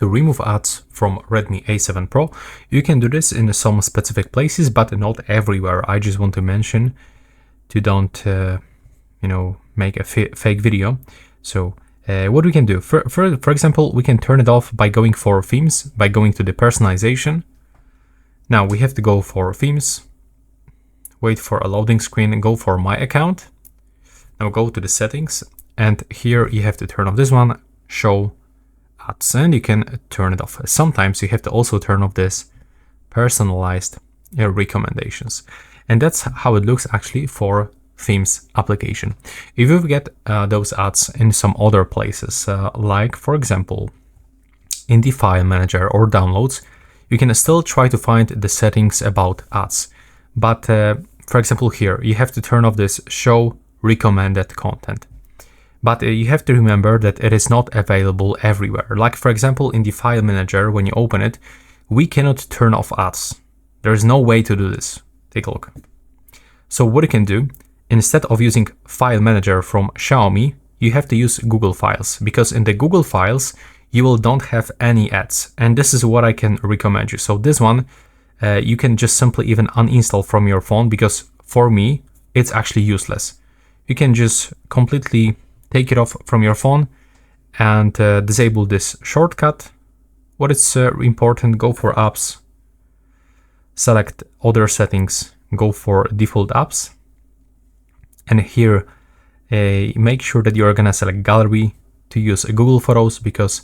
to remove ads from Redmi A7 Pro. You can do this in some specific places, but not everywhere. I just want to mention to don't, make a fake video. So what we can do, for example, we can turn it off by going for themes, by going to the personalization. Now we have to go for themes, wait for a loading screen and go for my account. Now go to the settings, and here you have to turn off this one, show ads, and you can turn it off. Sometimes you have to also turn off this personalized recommendations. And that's how it looks actually for themes application. If you get those ads in some other places, like for example, in the file manager or downloads, you can still try to find the settings about ads. But for example, here you have to turn off this show recommended content. But you have to remember that it is not available everywhere. Like for example, in the file manager, when you open it, we cannot turn off ads. There is no way to do this. Take a look. So what you can do, instead of using file manager from Xiaomi, you have to use Google Files, because in the Google Files, you will don't have any ads. And this is what I can recommend you. So this one, you can just simply even uninstall from your phone, because for me, it's actually useless. You can just completely take it off from your phone and disable this shortcut. What is important, go for apps, select other settings, go for default apps. And here, make sure that you're gonna select gallery to use Google Photos, because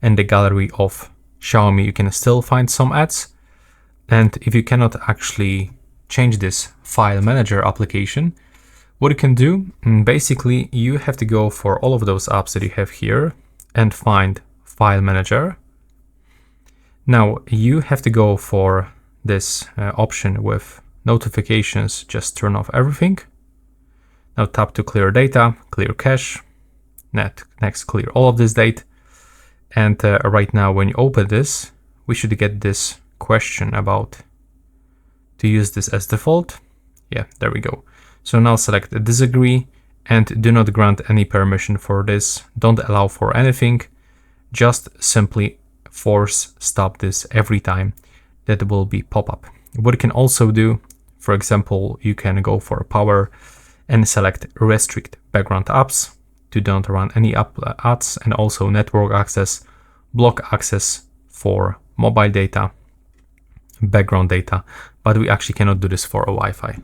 in the gallery of Xiaomi, you can still find some ads. And if you cannot actually change this file manager application, what you can do, basically, you have to go for all of those apps that you have here and find file manager. Now you have to go for this option with notifications, just turn off everything. Now tap to clear data, clear cache, next clear all of this data. And right now when you open this, we should get this question about to use this as default. Yeah, there we go. So now select disagree and do not grant any permission for this. Don't allow for anything. Just simply force stop this every time that will be pop up. What you can also do, for example, you can go for power and select restrict background apps to don't run any ads, and also network access, block access for mobile data, background data, but we actually cannot do this for a Wi-Fi.